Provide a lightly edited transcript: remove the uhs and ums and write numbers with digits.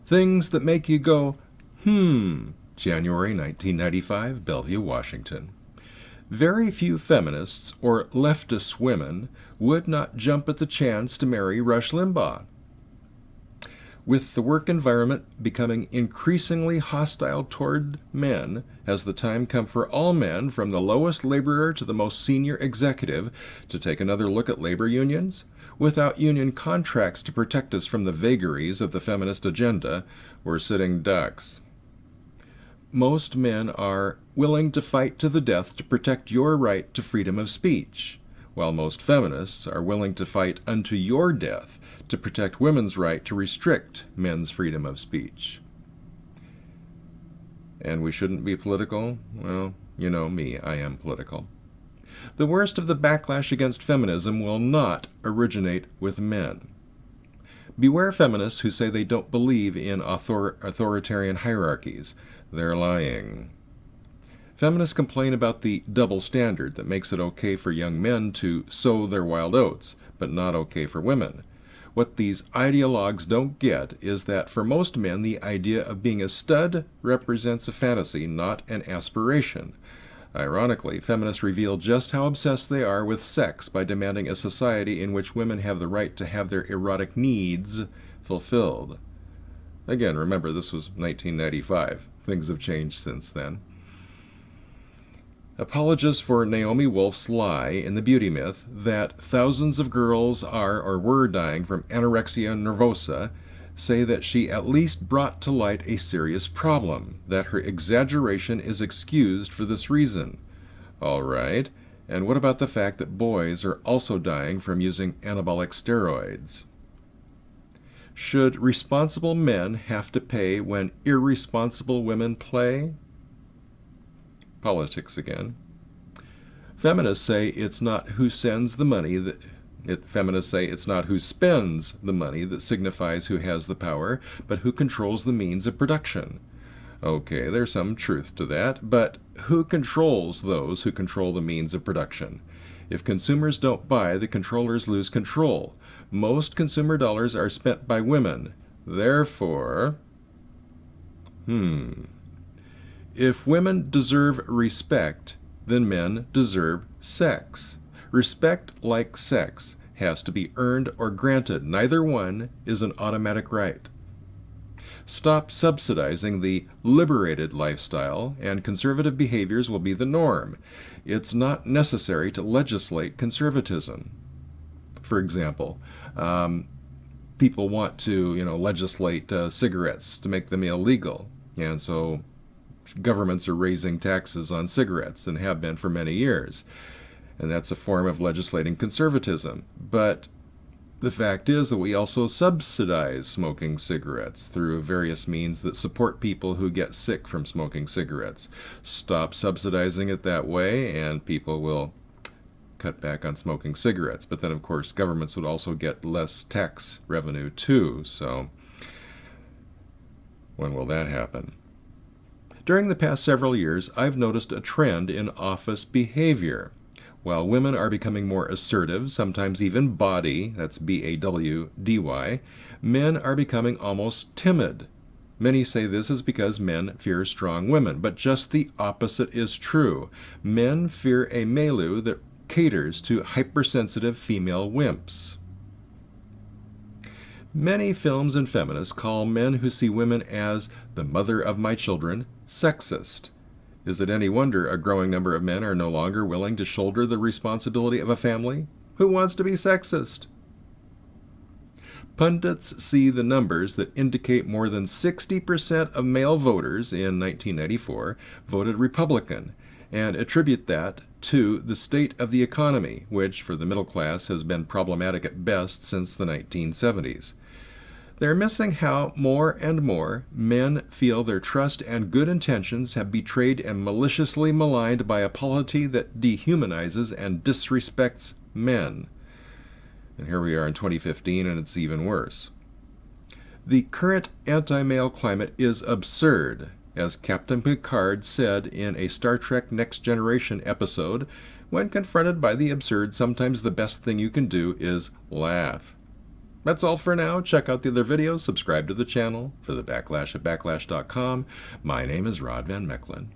Things that make you go, January 1995, Bellevue, Washington. Very few feminists or leftist women would not jump at the chance to marry Rush Limbaugh. With the work environment becoming increasingly hostile toward men, has the time come for all men, from the lowest laborer to the most senior executive, to take another look at labor unions? Without union contracts to protect us from the vagaries of the feminist agenda, we're sitting ducks. Most men are willing to fight to the death to protect your right to freedom of speech, while most feminists are willing to fight unto your death to protect women's right to restrict men's freedom of speech. And we shouldn't be political? Well, you know me, I am political. The worst of the backlash against feminism will not originate with men. Beware feminists who say they don't believe in authoritarian hierarchies. They're lying. Feminists complain about the double standard that makes it okay for young men to sow their wild oats, but not okay for women. What these ideologues don't get is that for most men, the idea of being a stud represents a fantasy, not an aspiration. Ironically, feminists reveal just how obsessed they are with sex by demanding a society in which women have the right to have their erotic needs fulfilled. Again, remember, this was 1995. Things have changed since then. Apologists for Naomi Wolf's lie in the beauty myth that thousands of girls are or were dying from anorexia nervosa say that she at least brought to light a serious problem, that her exaggeration is excused for this reason. All right, and what about the fact that boys are also dying from using anabolic steroids? Should responsible men have to pay when irresponsible women play? Politics again. Feminists say it's not who sends the money that feminists say it's not who spends the money that signifies who has the power, but who controls the means of production. Okay, there's some truth to that, but who controls those who control the means of production? If consumers don't buy, the controllers lose control. Most consumer dollars are spent by women. Therefore, if women deserve respect, then men deserve sex. Respect, like sex, has to be earned or granted. Neither one is an automatic right. Stop subsidizing the liberated lifestyle, and conservative behaviors will be the norm. It's not necessary to legislate conservatism. For example, people want to, legislate cigarettes to make them illegal, and so governments are raising taxes on cigarettes and have been for many years. And that's a form of legislating conservatism. But the fact is that we also subsidize smoking cigarettes through various means that support people who get sick from smoking cigarettes. Stop subsidizing it that way, and people will cut back on smoking cigarettes. But then, of course, governments would also get less tax revenue too. So when will that happen? During the past several years, I've noticed a trend in office behavior. While women are becoming more assertive, sometimes even bawdy, that's B-A-W-D-Y, men are becoming almost timid. Many say this is because men fear strong women, but just the opposite is true. Men fear a milieu that caters to hypersensitive female wimps. Many films and feminists call men who see women as the mother of my children sexist. Is it any wonder a growing number of men are no longer willing to shoulder the responsibility of a family? Who wants to be sexist? Pundits see the numbers that indicate more than 60% of male voters in 1994 voted Republican, and attribute that to the state of the economy, which for the middle class has been problematic at best since the 1970s. They're missing how more and more men feel their trust and good intentions have betrayed and maliciously maligned by a polity that dehumanizes and disrespects men. And here we are in 2015, and it's even worse. The current anti-male climate is absurd, as Captain Picard said in a Star Trek Next Generation episode. When confronted by the absurd, sometimes the best thing you can do is laugh. That's all for now. Check out the other videos, subscribe to the channel. For the Backlash at backlash.com, my name is Rod Van Mechelen.